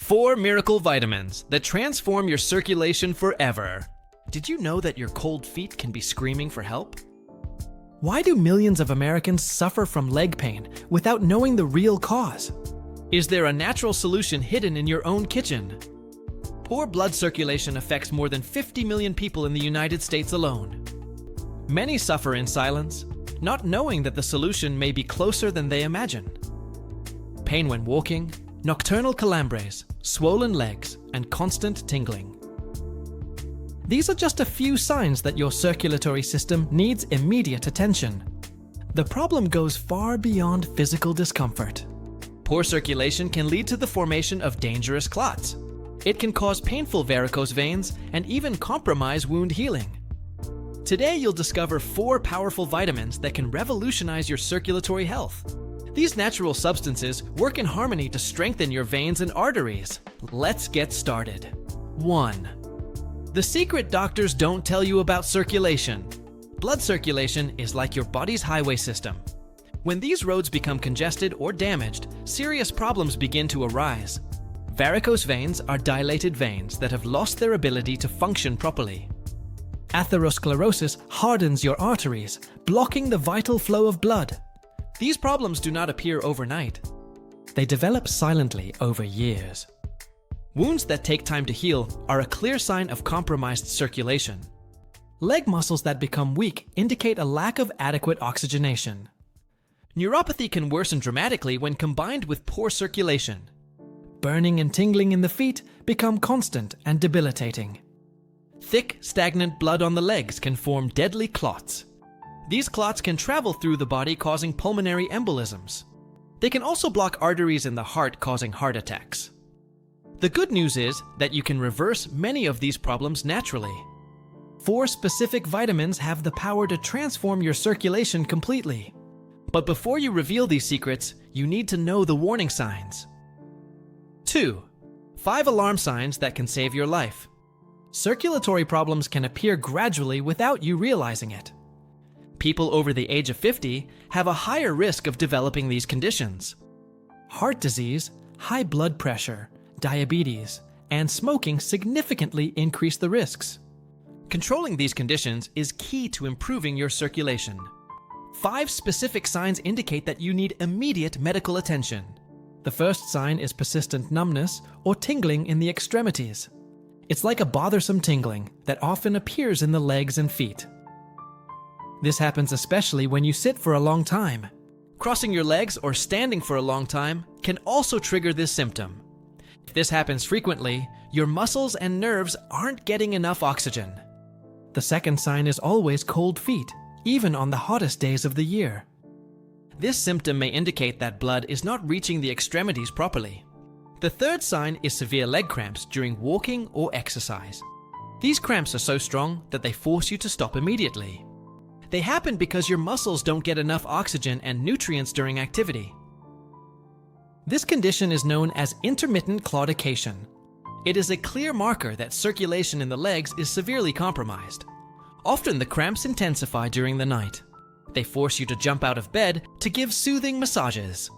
4 miracle vitamins that transform your circulation forever. Did you know that your cold feet can be screaming for help? Why do millions of Americans suffer from leg pain without knowing the real cause? Is there a natural solution hidden in your own kitchen? Poor blood circulation affects more than 50 million people in the United States alone. Many suffer in silence, not knowing that the solution may be closer than they imagine. Pain when walking, nocturnal calambres, swollen legs, and constant tingling. These are just a few signs that your circulatory system needs immediate attention. The problem goes far beyond physical discomfort. Poor circulation can lead to the formation of dangerous clots. It can cause painful varicose veins and even compromise wound healing. Today you'll discover 4 powerful vitamins that can revolutionize your circulatory health. These natural substances work in harmony to strengthen your veins and arteries. Let's get started. 1. The secret doctors don't tell you about circulation. Blood circulation is like your body's highway system. When these roads become congested or damaged, serious problems begin to arise. Varicose veins are dilated veins that have lost their ability to function properly. Atherosclerosis hardens your arteries, blocking the vital flow of blood. These problems do not appear overnight. They develop silently over years. Wounds that take time to heal are a clear sign of compromised circulation. Leg muscles that become weak indicate a lack of adequate oxygenation. Neuropathy can worsen dramatically when combined with poor circulation. Burning and tingling in the feet become constant and debilitating. Thick, stagnant blood on the legs can form deadly clots. These clots can travel through the body, causing pulmonary embolisms. They can also block arteries in the heart, causing heart attacks. The good news is that you can reverse many of these problems naturally. 4 specific vitamins have the power to transform your circulation completely. But before you reveal these secrets, you need to know the warning signs. 2. 5 alarm signs that can save your life. Circulatory problems can appear gradually without you realizing it. People over the age of 50 have a higher risk of developing these conditions. Heart disease, high blood pressure, diabetes, and smoking significantly increase the risks. Controlling these conditions is key to improving your circulation. 5 specific signs indicate that you need immediate medical attention. The first sign is persistent numbness or tingling in the extremities. It's like a bothersome tingling that often appears in the legs and feet. This happens especially when you sit for a long time. Crossing your legs or standing for a long time can also trigger this symptom. If this happens frequently, your muscles and nerves aren't getting enough oxygen. The second sign is always cold feet, even on the hottest days of the year. This symptom may indicate that blood is not reaching the extremities properly. The third sign is severe leg cramps during walking or exercise. These cramps are so strong that they force you to stop immediately. They happen because your muscles don't get enough oxygen and nutrients during activity. This condition is known as intermittent claudication. It is a clear marker that circulation in the legs is severely compromised. Often the cramps intensify during the night. They force you to jump out of bed to give soothing massages.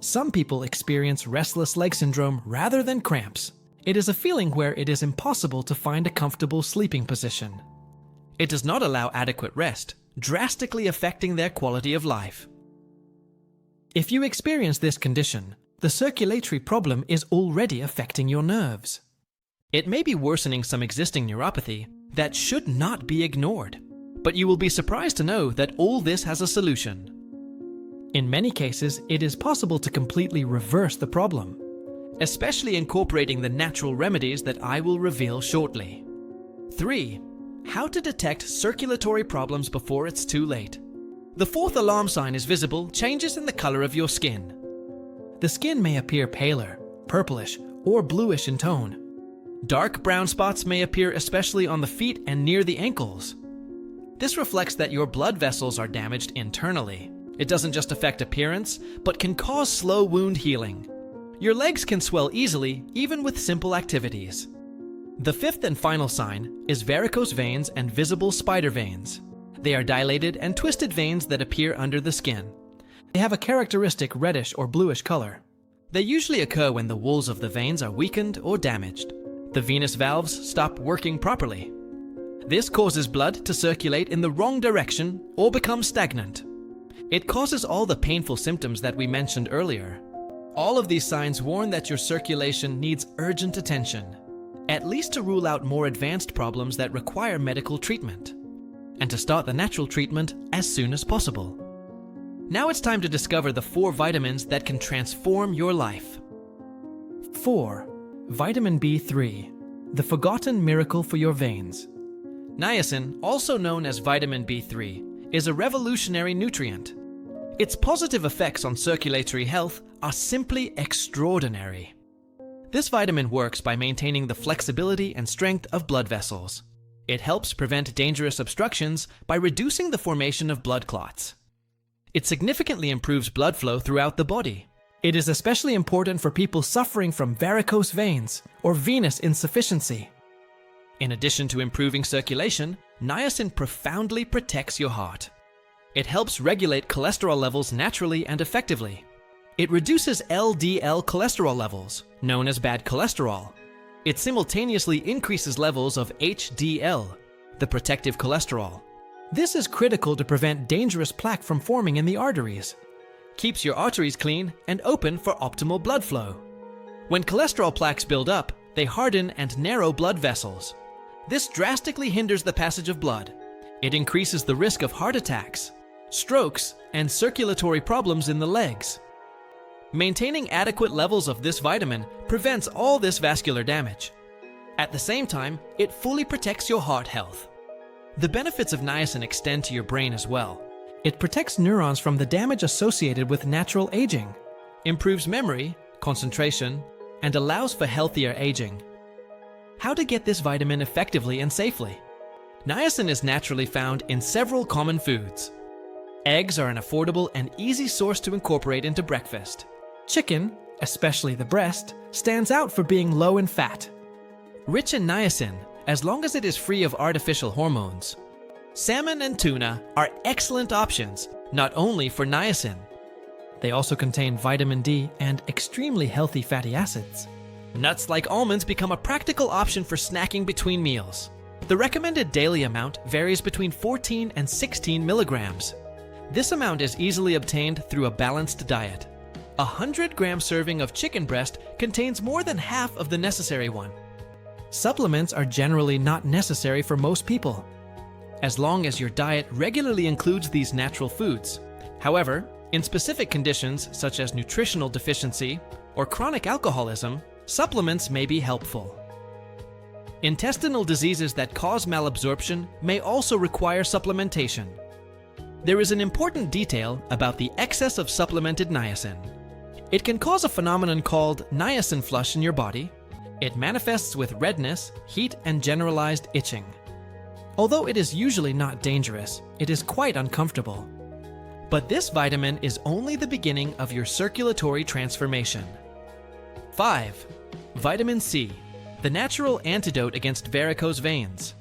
Some people experience restless leg syndrome rather than cramps. It is a feeling where it is impossible to find a comfortable sleeping position. It does not allow adequate rest, drastically affecting their quality of life. If you experience this condition, the circulatory problem is already affecting your nerves. It may be worsening some existing neuropathy that should not be ignored, but you will be surprised to know that all this has a solution. In many cases, it is possible to completely reverse the problem, especially incorporating the natural remedies that I will reveal shortly. 3. How to detect circulatory problems before it's too late. The 4th alarm sign is visible changes in the color of your skin. The skin may appear paler, purplish, or bluish in tone. Dark brown spots may appear especially on the feet and near the ankles. This reflects that your blood vessels are damaged internally. It doesn't just affect appearance, but can cause slow wound healing. Your legs can swell easily, even with simple activities. The 5th and final sign is varicose veins and visible spider veins. They are dilated and twisted veins that appear under the skin. They have a characteristic reddish or bluish color. They usually occur when the walls of the veins are weakened or damaged. The venous valves stop working properly. This causes blood to circulate in the wrong direction or become stagnant. It causes all the painful symptoms that we mentioned earlier. All of these signs warn that your circulation needs urgent attention, at least to rule out more advanced problems that require medical treatment, and to start the natural treatment as soon as possible. Now it's time to discover the 4 vitamins that can transform your life. 4. Vitamin B3, the forgotten miracle for your veins. Niacin, also known as vitamin B3, is a revolutionary nutrient. Its positive effects on circulatory health are simply extraordinary. This vitamin works by maintaining the flexibility and strength of blood vessels. It helps prevent dangerous obstructions by reducing the formation of blood clots. It significantly improves blood flow throughout the body. It is especially important for people suffering from varicose veins or venous insufficiency. In addition to improving circulation, niacin profoundly protects your heart. It helps regulate cholesterol levels naturally and effectively. It reduces LDL cholesterol levels, known as bad cholesterol. It simultaneously increases levels of HDL, the protective cholesterol. This is critical to prevent dangerous plaque from forming in the arteries. Keeps your arteries clean and open for optimal blood flow. When cholesterol plaques build up, they harden and narrow blood vessels. This drastically hinders the passage of blood. It increases the risk of heart attacks, strokes, and circulatory problems in the legs. Maintaining adequate levels of this vitamin prevents all this vascular damage. At the same time, it fully protects your heart health. The benefits of niacin extend to your brain as well. It protects neurons from the damage associated with natural aging, improves memory, concentration, and allows for healthier aging. How to get this vitamin effectively and safely? Niacin is naturally found in several common foods. Eggs are an affordable and easy source to incorporate into breakfast. Chicken, especially the breast, stands out for being low in fat. Rich in niacin, as long as it is free of artificial hormones. Salmon and tuna are excellent options, not only for niacin. They also contain vitamin D and extremely healthy fatty acids. Nuts like almonds become a practical option for snacking between meals. The recommended daily amount varies between 14 and 16 milligrams. This amount is easily obtained through a balanced diet. A 100-gram serving of chicken breast contains more than half of the necessary one. Supplements are generally not necessary for most people, as long as your diet regularly includes these natural foods. However, in specific conditions such as nutritional deficiency or chronic alcoholism, supplements may be helpful. Intestinal diseases that cause malabsorption may also require supplementation. There is an important detail about the excess of supplemented niacin. It can cause a phenomenon called niacin flush in your body. It manifests with redness, heat, and generalized itching. Although it is usually not dangerous, it is quite uncomfortable. But this vitamin is only the beginning of your circulatory transformation. 5. Vitamin C, the natural antidote against varicose veins.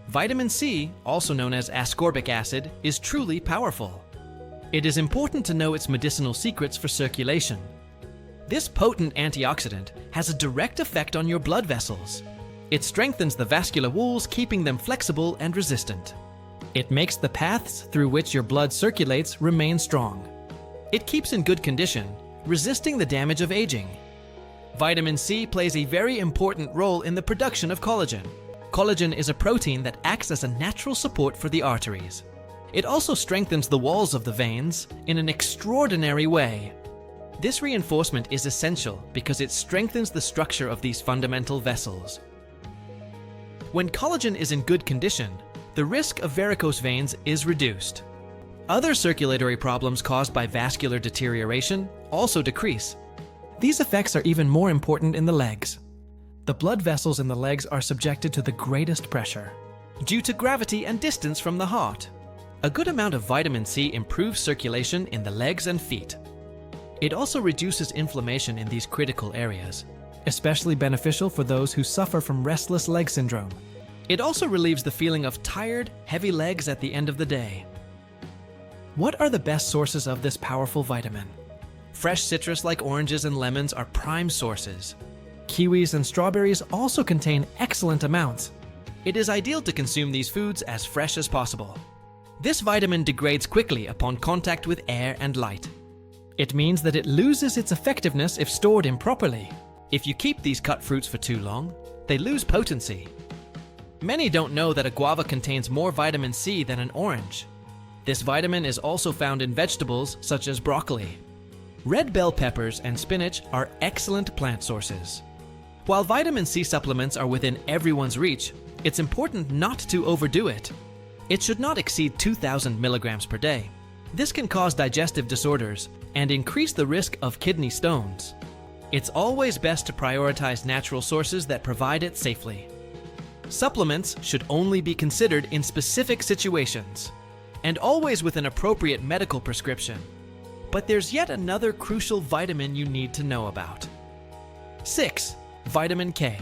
Vitamin C, also known as ascorbic acid, is truly powerful. It is important to know its medicinal secrets for circulation. This potent antioxidant has a direct effect on your blood vessels. It strengthens the vascular walls, keeping them flexible and resistant. It makes the paths through which your blood circulates remain strong. It keeps in good condition, resisting the damage of aging. Vitamin C plays a very important role in the production of collagen. Collagen is a protein that acts as a natural support for the arteries. It also strengthens the walls of the veins in an extraordinary way. This reinforcement is essential because it strengthens the structure of these fundamental vessels. When collagen is in good condition, the risk of varicose veins is reduced. Other circulatory problems caused by vascular deterioration also decrease. These effects are even more important in the legs. The blood vessels in the legs are subjected to the greatest pressure due to gravity and distance from the heart. A good amount of vitamin C improves circulation in the legs and feet. It also reduces inflammation in these critical areas, especially beneficial for those who suffer from restless leg syndrome. It also relieves the feeling of tired, heavy legs at the end of the day. What are the best sources of this powerful vitamin? Fresh citrus like oranges and lemons are prime sources. Kiwis and strawberries also contain excellent amounts. It is ideal to consume these foods as fresh as possible. This vitamin degrades quickly upon contact with air and light. It means that it loses its effectiveness if stored improperly. If you keep these cut fruits for too long, they lose potency. Many don't know that a guava contains more vitamin C than an orange. This vitamin is also found in vegetables such as broccoli. Red bell peppers and spinach are excellent plant sources. While vitamin C supplements are within everyone's reach, it's important not to overdo it. It should not exceed 2,000 milligrams per day. This can cause digestive disorders and increase the risk of kidney stones. It's always best to prioritize natural sources that provide it safely. Supplements should only be considered in specific situations, and always with an appropriate medical prescription. But there's yet another crucial vitamin you need to know about. 6. Vitamin K,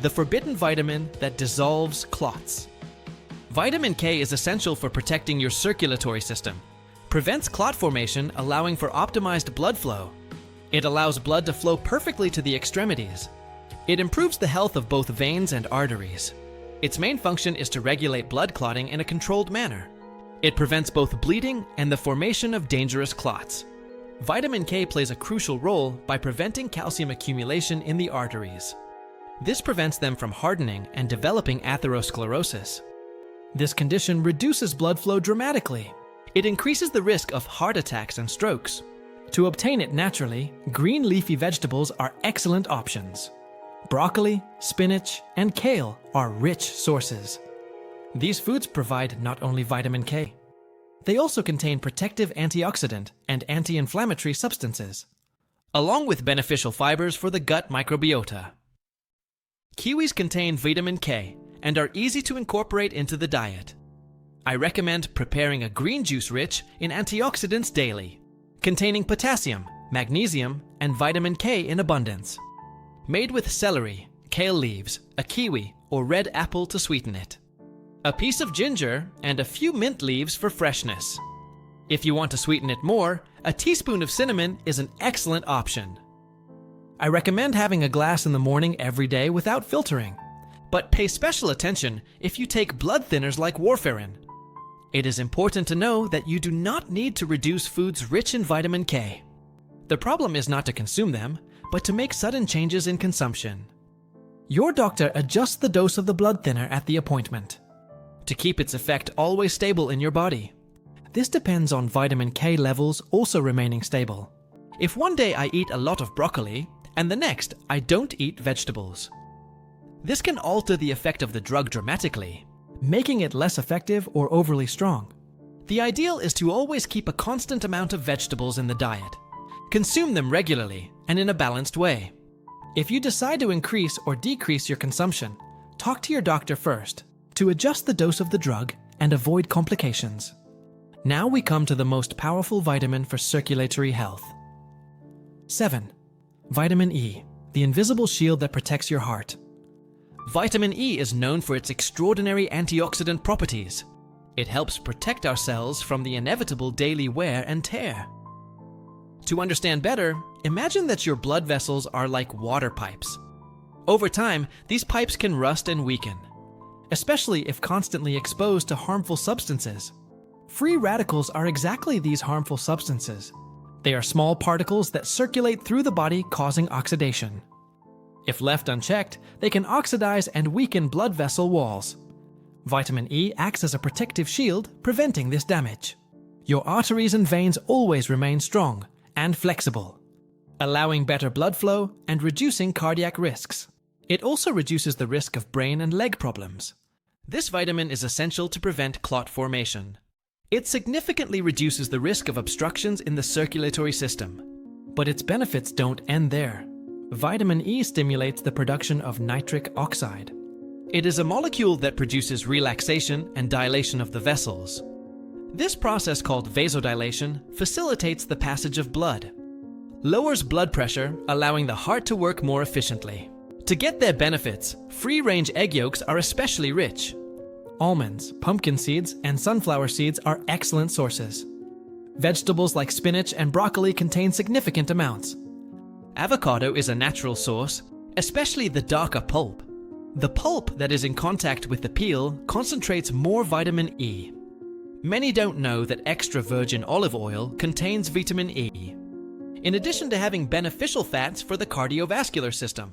the forbidden vitamin that dissolves clots. Vitamin K is essential for protecting your circulatory system, prevents clot formation, allowing for optimized blood flow. It allows blood to flow perfectly to the extremities. It improves the health of both veins and arteries. Its main function is to regulate blood clotting in a controlled manner. It prevents both bleeding and the formation of dangerous clots. Vitamin K plays a crucial role by preventing calcium accumulation in the arteries. This prevents them from hardening and developing atherosclerosis. This condition reduces blood flow dramatically. It increases the risk of heart attacks and strokes. To obtain it naturally, green leafy vegetables are excellent options. Broccoli, spinach, and kale are rich sources. These foods provide not only vitamin K, they also contain protective antioxidant and anti-inflammatory substances, along with beneficial fibers for the gut microbiota. Kiwis contain vitamin K and are easy to incorporate into the diet. I recommend preparing a green juice rich in antioxidants daily, containing potassium, magnesium, and vitamin K in abundance. Made with celery, kale leaves, a kiwi, or red apple to sweeten it. A piece of ginger and a few mint leaves for freshness. If you want to sweeten it more, a teaspoon of cinnamon is an excellent option. I recommend having a glass in the morning every day without filtering. But pay special attention if you take blood thinners like warfarin. It is important to know that you do not need to reduce foods rich in vitamin K. The problem is not to consume them, but to make sudden changes in consumption. Your doctor adjusts the dose of the blood thinner at the appointment to keep its effect always stable in your body. This depends on vitamin K levels also remaining stable. If one day I eat a lot of broccoli, and the next I don't eat vegetables, this can alter the effect of the drug dramatically, making it less effective or overly strong. The ideal is to always keep a constant amount of vegetables in the diet. Consume them regularly and in a balanced way. If you decide to increase or decrease your consumption, talk to your doctor first to adjust the dose of the drug and avoid complications. Now we come to the most powerful vitamin for circulatory health. 7. Vitamin E, the invisible shield that protects your heart. Vitamin E is known for its extraordinary antioxidant properties. It helps protect our cells from the inevitable daily wear and tear. To understand better, imagine that your blood vessels are like water pipes. Over time, these pipes can rust and weaken, especially if constantly exposed to harmful substances. Free radicals are exactly these harmful substances. They are small particles that circulate through the body, causing oxidation. If left unchecked, they can oxidize and weaken blood vessel walls. Vitamin E acts as a protective shield, preventing this damage. Your arteries and veins always remain strong and flexible, allowing better blood flow and reducing cardiac risks. It also reduces the risk of brain and leg problems. This vitamin is essential to prevent clot formation. It significantly reduces the risk of obstructions in the circulatory system. But its benefits don't end there. Vitamin E stimulates the production of nitric oxide. It is a molecule that produces relaxation and dilation of the vessels. This process, called vasodilation, facilitates the passage of blood, lowers blood pressure, allowing the heart to work more efficiently. To get their benefits, free-range egg yolks are especially rich. Almonds, pumpkin seeds, and sunflower seeds are excellent sources. Vegetables like spinach and broccoli contain significant amounts. Avocado is a natural source, especially the darker pulp. The pulp that is in contact with the peel concentrates more vitamin E. Many don't know that extra virgin olive oil contains vitamin E, in addition to having beneficial fats for the cardiovascular system.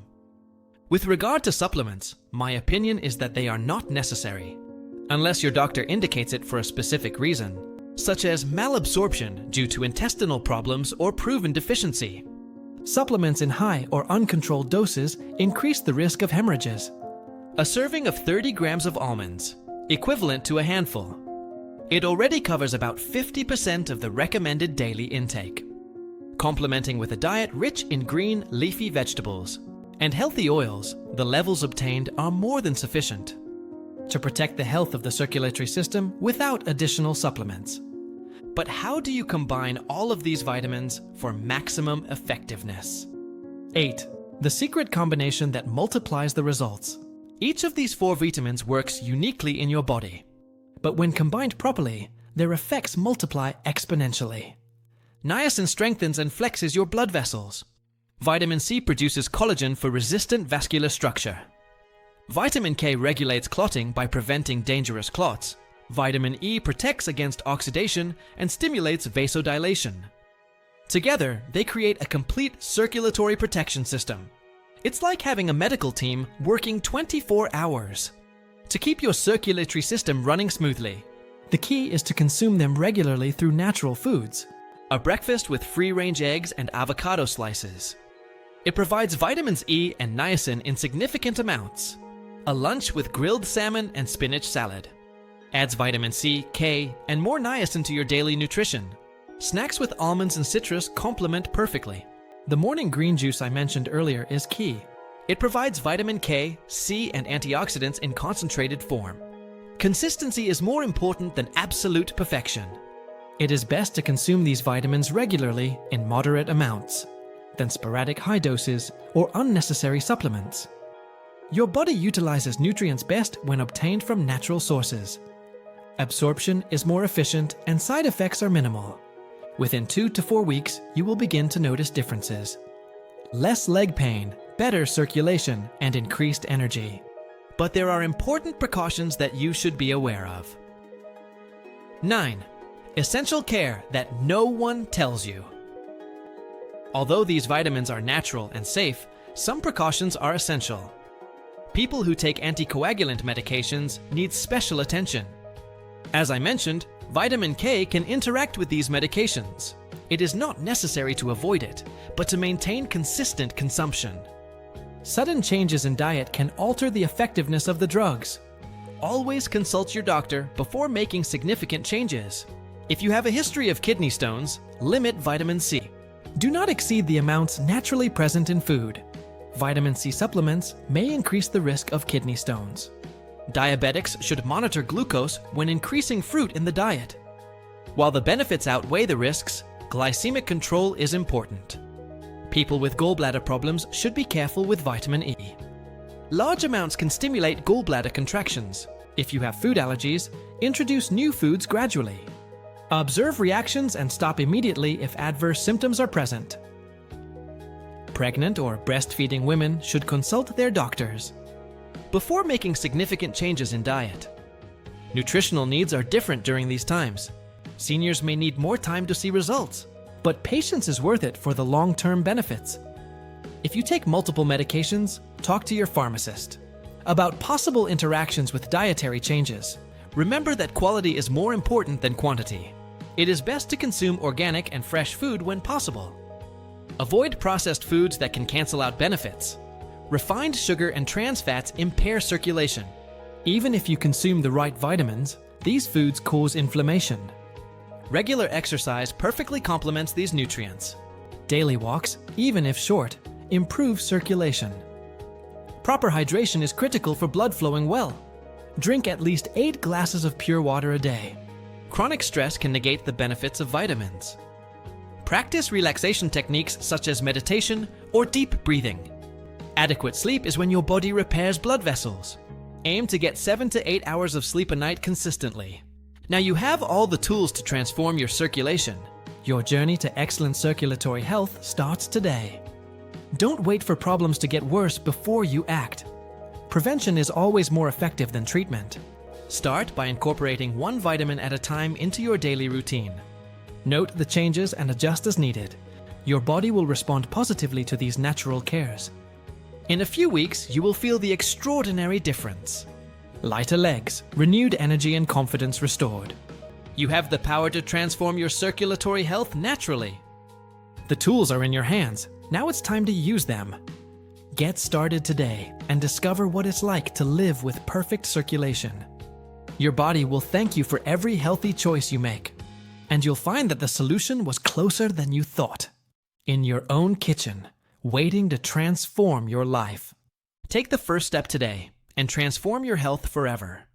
With regard to supplements, my opinion is that they are not necessary, unless your doctor indicates it for a specific reason, such as malabsorption due to intestinal problems or proven deficiency. Supplements in high or uncontrolled doses increase the risk of hemorrhages. A serving of 30 grams of almonds, equivalent to a handful. It already covers about 50% of the recommended daily intake. Complementing with a diet rich in green, leafy vegetables and healthy oils, the levels obtained are more than sufficient to protect the health of the circulatory system without additional supplements. But how do you combine all of these vitamins for maximum effectiveness? 8. The secret combination that multiplies the results. Each of these 4 vitamins works uniquely in your body. But when combined properly, their effects multiply exponentially. Niacin strengthens and flexes your blood vessels. Vitamin C produces collagen for resistant vascular structure. Vitamin K regulates clotting by preventing dangerous clots. Vitamin E protects against oxidation and stimulates vasodilation. Together, they create a complete circulatory protection system. It's like having a medical team working 24 hours to keep your circulatory system running smoothly. The key is to consume them regularly through natural foods. A breakfast with free-range eggs and avocado slices. It provides vitamins E and niacin in significant amounts. A lunch with grilled salmon and spinach salad. Adds vitamin C, K, and more niacin to your daily nutrition. Snacks with almonds and citrus complement perfectly. The morning green juice I mentioned earlier is key. It provides vitamin K, C, and antioxidants in concentrated form. Consistency is more important than absolute perfection. It is best to consume these vitamins regularly in moderate amounts than sporadic high doses or unnecessary supplements. Your body utilizes nutrients best when obtained from natural sources. Absorption is more efficient and side effects are minimal. Within 2 to 4 weeks, you will begin to notice differences. Less leg pain, better circulation, and increased energy. But there are important precautions that you should be aware of. 9. Essential care that no one tells you. Although these vitamins are natural and safe, some precautions are essential. People who take anticoagulant medications need special attention. As I mentioned, vitamin K can interact with these medications. It is not necessary to avoid it, but to maintain consistent consumption. Sudden changes in diet can alter the effectiveness of the drugs. Always consult your doctor before making significant changes. If you have a history of kidney stones, limit vitamin C. Do not exceed the amounts naturally present in food. Vitamin C supplements may increase the risk of kidney stones. Diabetics should monitor glucose when increasing fruit in the diet. While the benefits outweigh the risks, glycemic control is important. People with gallbladder problems should be careful with vitamin E. Large amounts can stimulate gallbladder contractions. If you have food allergies, introduce new foods gradually. Observe reactions and stop immediately if adverse symptoms are present. Pregnant or breastfeeding women should consult their doctors before making significant changes in diet. Nutritional needs are different during these times. Seniors may need more time to see results, but patience is worth it for the long-term benefits. If you take multiple medications, talk to your pharmacist about possible interactions with dietary changes. Remember that quality is more important than quantity. It is best to consume organic and fresh food when possible. Avoid processed foods that can cancel out benefits. Refined sugar and trans fats impair circulation. Even if you consume the right vitamins, these foods cause inflammation. Regular exercise perfectly complements these nutrients. Daily walks, even if short, improve circulation. Proper hydration is critical for blood flowing well. Drink at least 8 glasses of pure water a day. Chronic stress can negate the benefits of vitamins. Practice relaxation techniques such as meditation or deep breathing. Adequate sleep is when your body repairs blood vessels. Aim to get 7 to 8 hours of sleep a night consistently. Now you have all the tools to transform your circulation. Your journey to excellent circulatory health starts today. Don't wait for problems to get worse before you act. Prevention is always more effective than treatment. Start by incorporating one vitamin at a time into your daily routine. Note the changes and adjust as needed. Your body will respond positively to these natural cares. In a few weeks, you will feel the extraordinary difference. Lighter legs, renewed energy and confidence restored. You have the power to transform your circulatory health naturally. The tools are in your hands. Now it's time to use them. Get started today and discover what it's like to live with perfect circulation. Your body will thank you for every healthy choice you make, and you'll find that the solution was closer than you thought. In your own kitchen, waiting to transform your life. Take the first step today and transform your health forever.